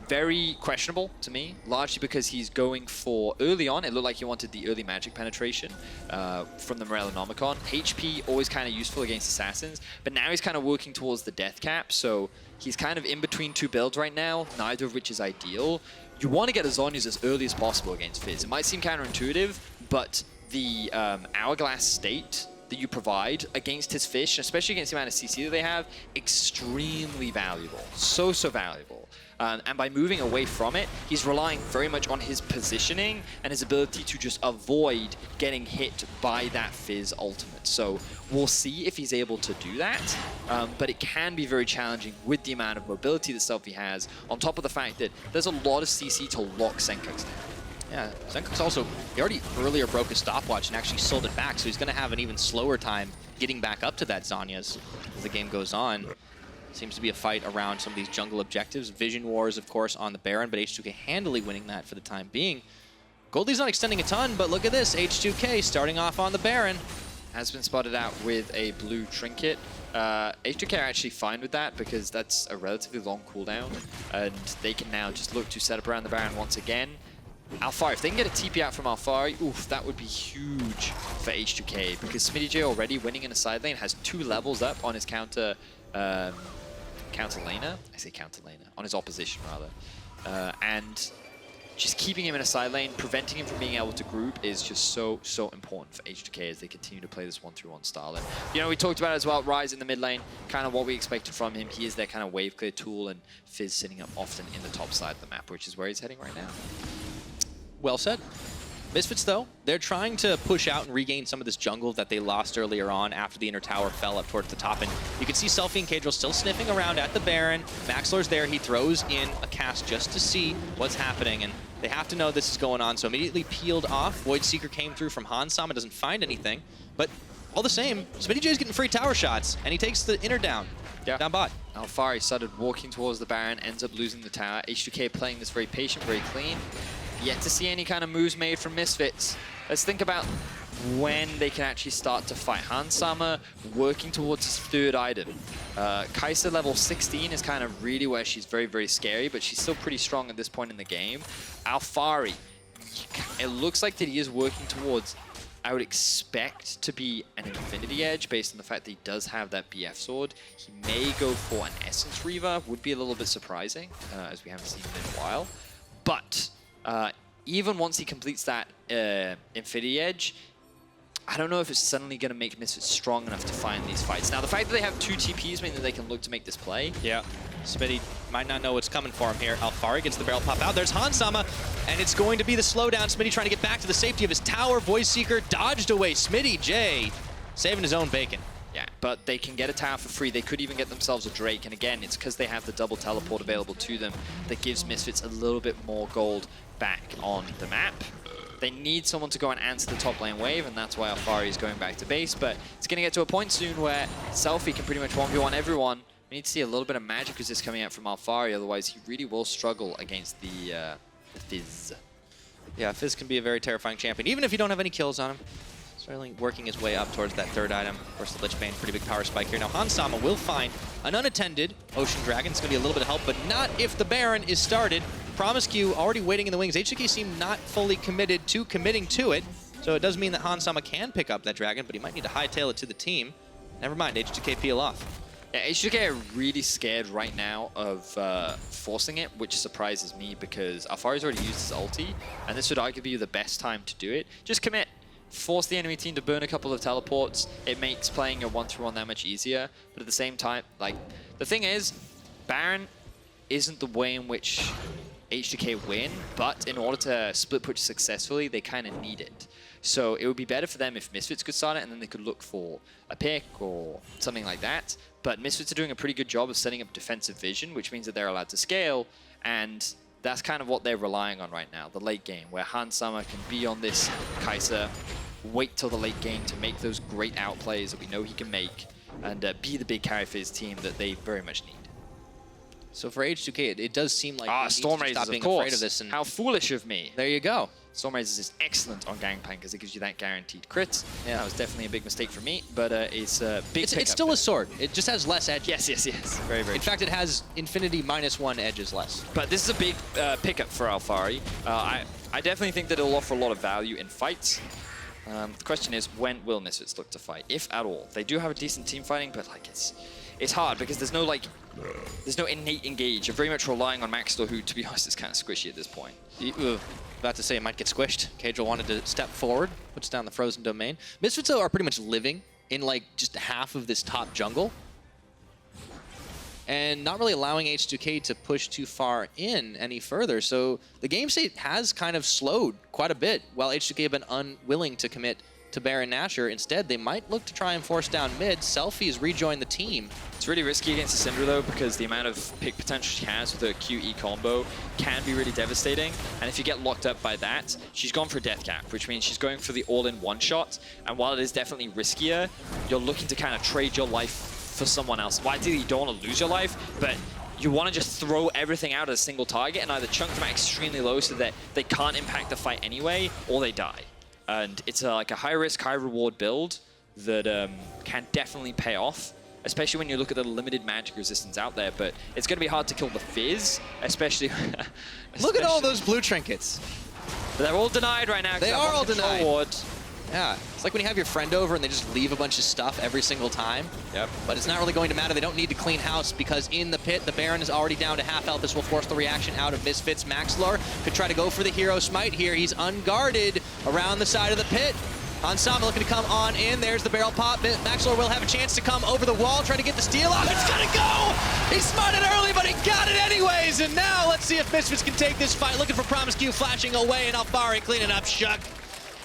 Very questionable to me, largely because he's going for, early on, it looked like he wanted the early magic penetration from the Morellonomicon. HP, always kind of useful against assassins, but now he's kind of working towards the death cap, so he's kind of in between 2 builds right now, neither of which is ideal. You want to get a Zhonya's as early as possible against Fizz. It might seem counterintuitive, but the hourglass state that you provide against his fish, especially against the amount of CC that they have, extremely valuable. So valuable. And by moving away from it, he's relying very much on his positioning and his ability to just avoid getting hit by that Fizz ultimate. So we'll see if he's able to do that, but it can be very challenging with the amount of mobility that Selfie has, on top of the fact that there's a lot of CC to lock Sencux down. Yeah, Sencux also, he already earlier broke his stopwatch and actually sold it back, so he's going to have an even slower time getting back up to that Zhonya's as the game goes on. Seems to be a fight around some of these jungle objectives. Vision Wars, of course, on the Baron, but H2k handily winning that for the time being. Goldie's not extending a ton, but look at this. H2k starting off on the Baron. Has been spotted out with a blue trinket. H2k are actually fine with that because that's a relatively long cooldown, and they can now just look to set up around the Baron once again. Alphari, if they can get a TP out from Alphari, oof, that would be huge for H2k because Smittyj already winning in a side lane has 2 levels up on his counter laner. I say counter laner, on his opposition rather. And just keeping him in a side lane, preventing him from being able to group is just so important for H2k as they continue to play this 1-3-1 style. And, you know, we talked about it as well, Ryze in the mid lane, kind of what we expected from him. He is their kind of wave clear tool, and Fizz sitting up often in the top side of the map, which is where he's heading right now. Well said. Misfits, though, they're trying to push out and regain some of this jungle that they lost earlier on after the inner tower fell up towards the top. And you can see Selfie and Caedrel still sniffing around at the Baron. Maxlore's there. He throws in a cast just to see what's happening. And they have to know this is going on, so immediately peeled off. Void Seeker came through from Hansama, doesn't find anything. But all the same, Smittyj is getting free tower shots, and he takes the inner down. Yeah. Down bot. Alphari started walking towards the Baron, ends up losing the tower. H2k playing this very patient, very clean. Yet to see any kind of moves made from Misfits. Let's think about when they can actually start to fight. Hansama working towards his 3rd item. Kai'Sa level 16 is kind of really where she's very scary, but she's still pretty strong at this point in the game. Alphari, it looks like that he is working towards, I would expect to be an Infinity Edge based on the fact that he does have that BF sword. He may go for an Essence Reaver, would be a little bit surprising, as we haven't seen him in a while. But even once he completes that Infinity Edge, I don't know if it's suddenly going to make Misfits strong enough to find these fights. Now, the fact that they have 2 TPs means that they can look to make this play. Yeah. Smittyj might not know what's coming for him here. Alphari gets the barrel pop out. There's Hansama, and it's going to be the slowdown. Smittyj trying to get back to the safety of his tower. Void Seeker dodged away. Smittyj saving his own bacon. Yeah, but they can get a tower for free. They could even get themselves a Drake. And again, it's because they have the double teleport available to them that gives Misfits a little bit more gold back on the map. They need someone to go and answer the top lane wave, and that's why Alphari is going back to base. But it's going to get to a point soon where Selfie can pretty much 1v1 everyone. We need to see a little bit of magic resist coming out from Alphari, otherwise he really will struggle against the Fizz. Yeah, Fizz can be a very terrifying champion, even if you don't have any kills on him. Certainly working his way up towards that third item. Of course, the Lich Bane, pretty big power spike here. Now, Hans Sama will find an unattended Ocean Dragon. It's going to be a little bit of help, but not if the Baron is started. Promisq already waiting in the wings. H2k seem not fully committed to committing to it, so it does mean that Hans Sama can pick up that dragon, but he might need to hightail it to the team. Never mind, H2k peel off. Yeah, H2k are really scared right now of forcing it, which surprises me because Alphari's already used his ulti, and this would arguably be the best time to do it. Just commit. Force the enemy team to burn a couple of teleports. It makes playing your 1-through-1 that much easier, but at the same time, like, the thing is, Baron isn't the way in which H2k win, but in order to split push successfully, they kind of need it. So it would be better for them if Misfits could start it, and then they could look for a pick or something like that. But Misfits are doing a pretty good job of setting up defensive vision, which means that they're allowed to scale, and that's kind of what they're relying on right now, the late game, where Hans Sama can be on this Kai'Sa, wait till the late game to make those great outplays that we know he can make, and be the big carry for his team that they very much need. So for H2k, it does seem like Stormrazers, stop being of course. afraid of this. And how foolish of me. there you go. Stormrazers is excellent on Gangplank because it gives you that guaranteed crit. Yeah, that was definitely a big mistake for me, but it's a big pickup. It's still a sword. It just has less edges. Yes. Very, very In fact, it has infinity -1 edges less. But this is a big pickup for Alphari. I definitely think that it'll offer a lot of value in fights. The question is, when will Misfits look to fight, if at all? They do have a decent team fighting, but like it's hard because there's no innate engage. You're very much relying on Maxlore, who, to be honest, is kind of squishy at this point. About to say it might get squished. Caedrel wanted to step forward, puts down the frozen domain. Misfits, though, are pretty much living in like just half of this top jungle, and not really allowing H2k to push too far in any further. So the game state has kind of slowed quite a bit, while H2k have been unwilling to commit to Baron Nashor. Instead, they might look to try and force down mid. Selfie has rejoined the team. It's really risky against the Syndra, though, because the amount of pick potential she has with her QE combo can be really devastating. And if you get locked up by that, she's gone for death cap, which means she's going for the all-in one-shot. And while it is definitely riskier, you're looking to kind of trade your life for someone else. Well, ideally, you don't want to lose your life, but you want to just throw everything out at a single target and either chunk them out extremely low so that they can't impact the fight anyway, or they die. And it's like a high-risk, high-reward build that can definitely pay off, especially when you look at the limited magic resistance out there. But it's going to be hard to kill the Fizz, especially... Look at all those blue trinkets. They're all denied right now. They are all denied. Ward. Yeah, it's like when you have your friend over and they just leave a bunch of stuff every single time. Yep. But it's not really going to matter. They don't need to clean house because in the pit, the Baron is already down to half health. This will force the reaction out of Misfits. Maxlore could try to go for the hero smite here. He's unguarded around the side of the pit. Hans Sama looking to come on in. There's the barrel pop. Maxlore will have a chance to come over the wall, try to get the steal off. It's gonna go! He smited early, but he got it anyways. And now let's see if Misfits can take this fight. Looking for Promisq flashing away, and Alphari cleaning up Shuck.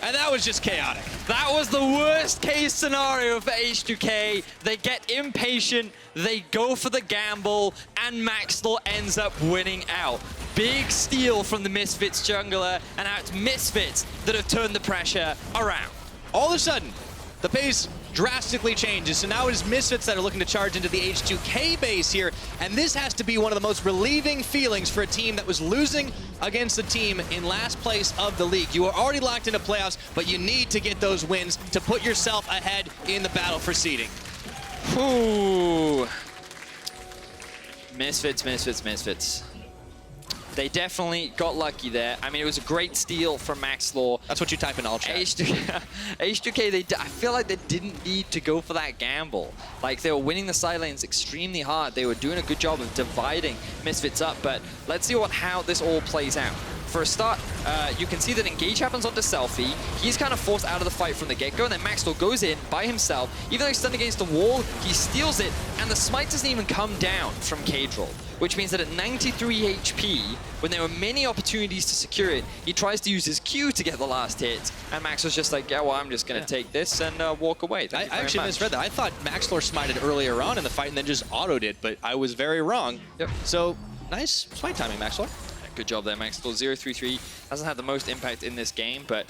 And that was just chaotic. That was the worst case scenario for H2k. They get impatient, they go for the gamble, and Maxlore ends up winning out. Big steal from the Misfits jungler, and now it's Misfits that have turned the pressure around. All of a sudden, the pace drastically changes. So now it is Misfits that are looking to charge into the H2k base here. And this has to be one of the most relieving feelings for a team that was losing against the team in last place of the league. You are already locked into playoffs, but you need to get those wins to put yourself ahead in the battle for seeding. Ooh. Misfits. They definitely got lucky there. I mean, it was a great steal from Maxlore. That's what you type in all chat. H2k, I feel like they didn't need to go for that gamble. Like, they were winning the side lanes extremely hard. They were doing a good job of dividing Misfits up, but let's see how this all plays out. For a start, you can see that engage happens onto Selfie. He's kind of forced out of the fight from the get-go, and then Maxlore goes in by himself. Even though he's stunned against the wall, he steals it, and the smite doesn't even come down from Caedrel, which means that at 93 HP, when there were many opportunities to secure it, he tries to use his Q to get the last hit, and Max was just like, yeah, well, I'm just going to take this and walk away. I actually misread that. I thought Maxlore smited earlier on in the fight and then just autoed it, but I was very wrong. Yep. So, nice smite timing, Maxlore. Good job there, Maxlore. 0-3-3 hasn't had the most impact in this game, but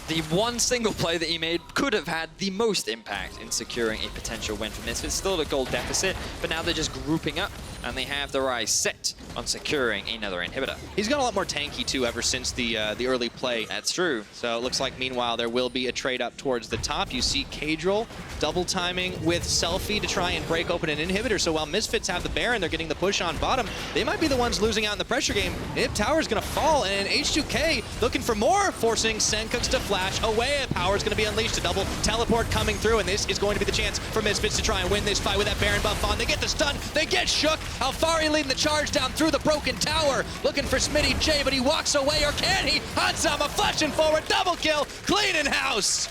the one single play that he made could have had the most impact in securing a potential win for Misfits. Still a gold deficit, but now they're just grouping up, and they have the Ryze set on securing another inhibitor. He's got a lot more tanky, too, ever since the early play. That's true. So it looks like, meanwhile, there will be a trade up towards the top. You see Caedrel double timing with Selfie to try and break open an inhibitor. So while Misfits have the Baron, they're getting the push on bottom. They might be the ones losing out in the pressure game. Nib Tower's going to fall, and H2k looking for more, forcing Sencux to flash away. Power's going to be unleashed. A double teleport coming through, and this is going to be the chance for Misfits to try and win this fight with that Baron buff on. They get the stun. They get shook. Alphari leading the charge down through the broken tower, looking for Smittyj, but he walks away, or can he? Hansama flashing forward, double kill, clean in house.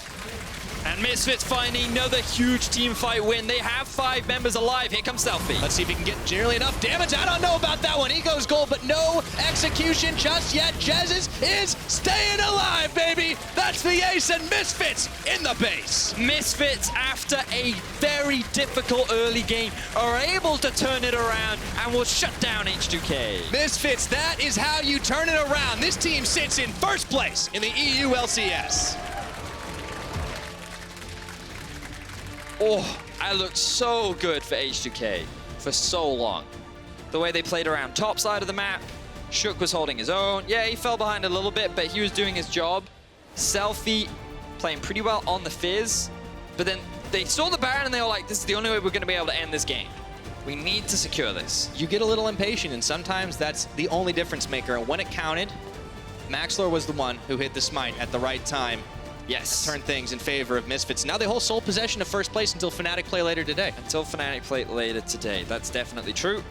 And Misfits finding another huge team fight win. They have 5 members alive. Here comes Selfie. Let's see if he can get nearly enough damage. I don't know about that one. He goes gold, but no execution just yet. Jesiz is staying alive, baby. That's the ace, and Misfits in the base. Misfits, after a very difficult early game, are able to turn it around and will shut down H2k. Misfits, that is how you turn it around. This team sits in first place in the EU LCS. Oh, that looked so good for H2k for so long. The way they played around top side of the map, Shook was holding his own. Yeah, he fell behind a little bit, but he was doing his job. Selfie playing pretty well on the Fizz, but then they saw the Baron and they were like, this is the only way we're going to be able to end this game. We need to secure this. You get a little impatient, and sometimes that's the only difference maker. And when it counted, Maxlore was the one who hit the smite at the right time. Yes. Turn things in favor of Misfits. Now they hold sole possession of first place until Fnatic play later today. Until Fnatic play later today. That's definitely true.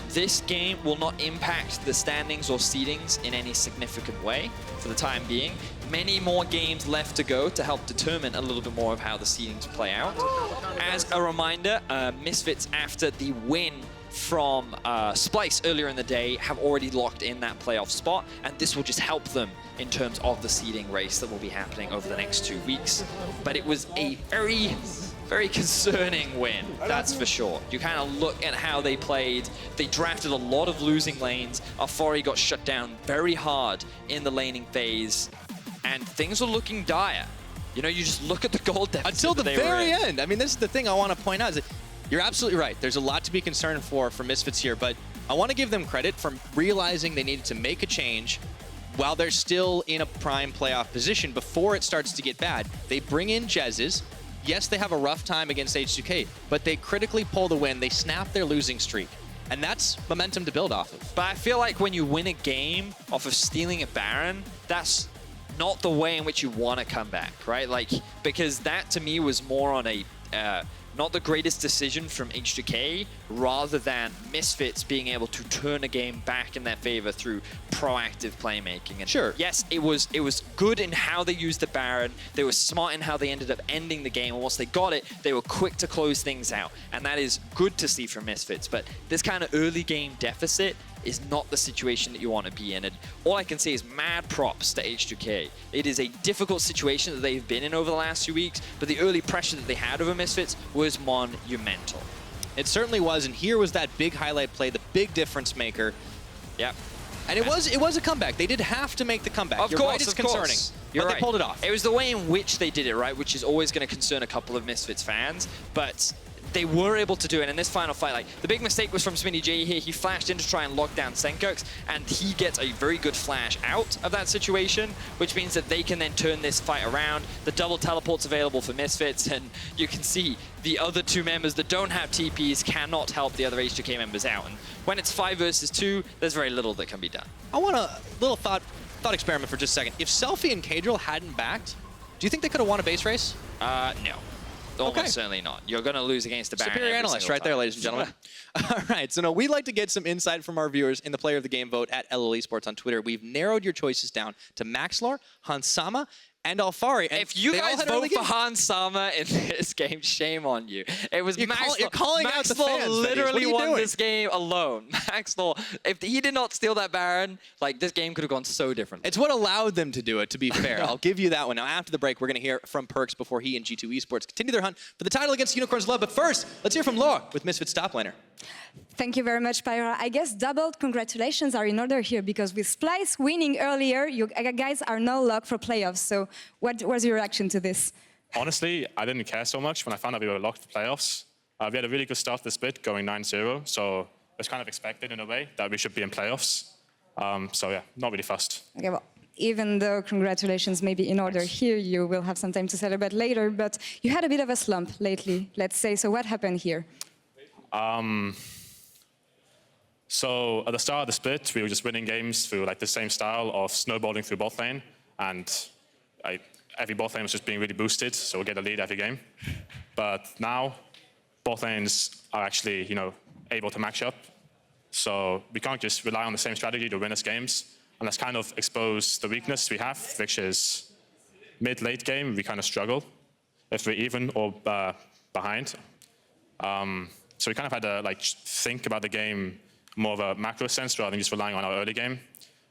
This game will not impact the standings or seedings in any significant way for the time being. Many more games left to go to help determine a little bit more of how the seedings play out. As a reminder, Misfits, after the win from Splice earlier in the day, have already locked in that playoff spot, and this will just help them in terms of the seeding race that will be happening over the next 2 weeks. But it was a very concerning win, that's for sure. You kind of look at how they played. They drafted a lot of losing lanes. Alphari got shut down very hard in the laning phase, and things were looking dire. You know, you just look at the gold deficit until the very end. I mean, this is the thing I want to point out, is that you're absolutely right. There's a lot to be concerned for Misfits here, but I want to give them credit for realizing they needed to make a change while they're still in a prime playoff position before it starts to get bad. They bring in Jesiz. Yes, they have a rough time against H2k, but they critically pull the win. They snap their losing streak, and that's momentum to build off of. But I feel like when you win a game off of stealing a Baron, that's not the way in which you want to come back, right? Like, because that to me was more on a not the greatest decision from H2k, rather than Misfits being able to turn a game back in their favor through proactive playmaking. And sure, yes, it was good in how they used the Baron. They were smart in how they ended up ending the game, and once they got it, they were quick to close things out. And that is good to see from Misfits. But this kind of early game deficit is not the situation that you want to be in. And all I can say is mad props to H2k. It is a difficult situation that they've been in over the last few weeks, but the early pressure that they had over Misfits was monumental. It certainly was, and here was that big highlight play, the big difference maker. Yep. And it was a comeback. They did have to make the comeback. Of You're course, right, it's of concerning. Course. But they pulled it off. It was the way in which they did it, right? Which is always going to concern a couple of Misfits fans, but they were able to do it in this final fight. Like, the big mistake was from Smittyj here. He flashed in to try and lock down Sencux, and he gets a very good flash out of that situation, which means that they can then turn this fight around. The double teleport's available for Misfits, and you can see the other 2 members that don't have TPs cannot help the other H2k members out. And when it's 5 versus 2, there's very little that can be done. I want a little thought experiment for just a second. If Selfie and Caedrel hadn't backed, do you think they could have won a base race? No. Almost certainly not. You're going to lose against the Baron. Superior analyst right there, ladies and gentlemen. All right, so now we'd like to get some insight from our viewers in the Player of the Game vote at LL Esports on Twitter. We've narrowed your choices down to Maxlore, Hansama, and Alphari. And if you guys vote for Hansama in this game, shame on you. It was Maxlore. You're calling out the fans, literally won this game alone. Maxlore, if he did not steal that Baron, like, this game could have gone so different. It's what allowed them to do it, to be fair. I'll give you that one. Now, after the break, we're going to hear from Perks before he and G2 Esports continue their hunt for the title against Unicorn's Love. But first, let's hear from Laure with Misfits top laner. Thank you very much, Pyra. I guess doubled congratulations are in order here because with Splice winning earlier, you guys are now locked for playoffs. So what was your reaction to this? Honestly, I didn't care so much when I found out we were locked for playoffs. We had a really good start to the split, going 9-0, so it's kind of expected in a way that we should be in playoffs. So yeah, not really fussed. Okay, well, even though congratulations may be in order here, you will have some time to celebrate later, but you had a bit of a slump lately, let's say. So what happened here? So at the start of the split, we were just winning games through like the same style of snowballing through bot lane, and every bot lane was just being really boosted, so we'll get a lead every game. But now, bot lanes are actually, able to match up. So we can't just rely on the same strategy to win us games, and that's kind of exposed the weakness we have, which is mid-late game, we kind of struggle if we're even or behind. So we kind of had to think about the game more of a macro sense rather than just relying on our early game,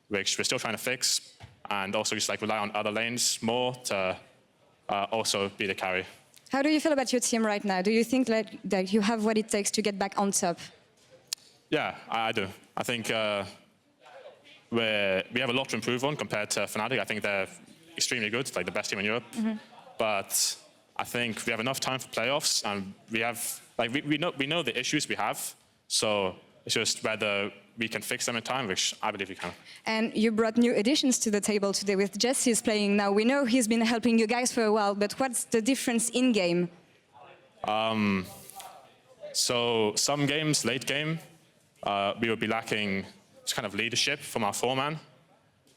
which we're still trying to fix, and also just rely on other lanes more to also be the carry. How do you feel about your team right now? Do you think that you have what it takes to get back on top? Yeah, I do. I think we have a lot to improve on compared to Fnatic. I think they're extremely good, like the best team in Europe. But I think we have enough time for playoffs, and we have we know the issues we have. So it's just whether we can fix them in time, which I believe we can. And you brought new additions to the table today with Jesiz playing now. We know he's been helping you guys for a while, but what's the difference in game? So some games, late game, we would be lacking kind of leadership from our foreman.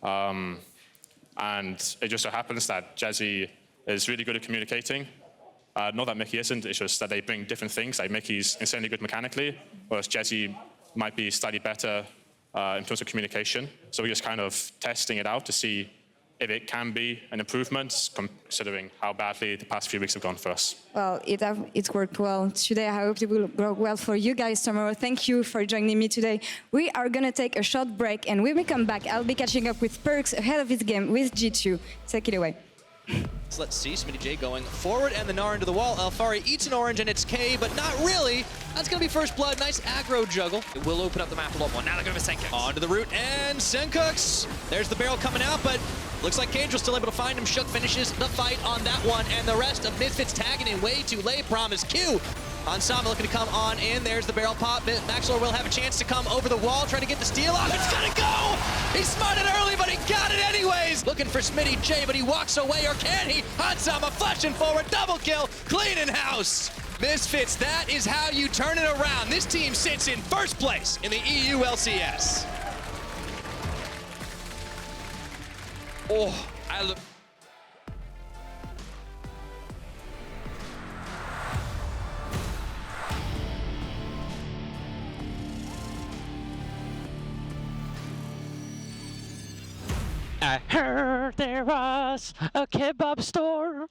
And it just so happens that Jesiz is really good at communicating. Not that Mickey isn't, it's just that they bring different things. Like Mickey's insanely good mechanically, whereas Jesiz might be slightly better in terms of communication. So we're just kind of testing it out to see if it can be an improvement, considering how badly the past few weeks have gone for us. Well, it worked well today. I hope it will go well for you guys tomorrow. Thank you for joining me today. We are going to take a short break, and when we come back, I'll be catching up with Perks ahead of his game with G2. Take it away. So let's see, Smittyj going forward and the Gnar into the wall. Alphari eats an orange and it's K, but not really. That's going to be first blood. Nice aggro juggle. It will open up the map a lot more. Now they're going to Sencux. Onto the root and Sencux. There's the barrel coming out, but looks like Caedrel's still able to find him. Shook finishes the fight on that one, and the rest of Misfits tagging in way too late. Promisq Q. Ensemble looking to come on in. There's the barrel pop. Maxlore will have a chance to come over the wall, trying to get the steal off. It's gonna go! He spotted it early, but he got it anyways! Looking for Smittyj, but he walks away, or can he? Ensemble flashing forward, double kill, clean in house! Misfits, that is how you turn it around. This team sits in first place in the EU LCS. Oh, I look. I heard there was a kebab store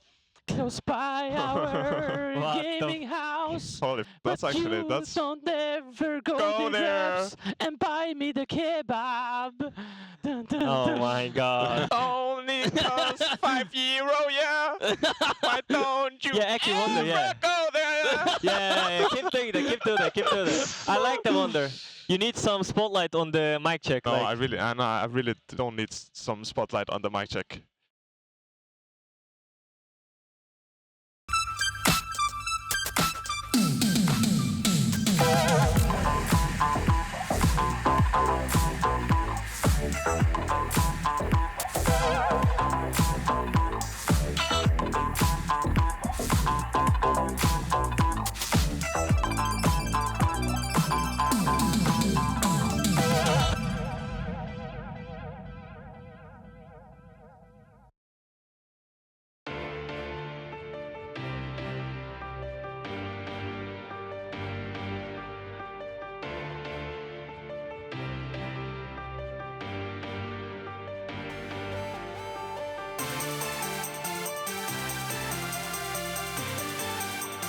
close by our gaming house. Holy, that's but actually, you that's... don't ever go there and buy me the kebab. Dun, dun, Oh dun. my god. Only costs €5, yeah? Why don't you Yeah, actually Wonder, yeah. go there? Yeah, keep doing that, keep doing that, keep doing that. I like the Wonder. You need some spotlight on the mic check. No, like... I really don't need some spotlight on the mic check.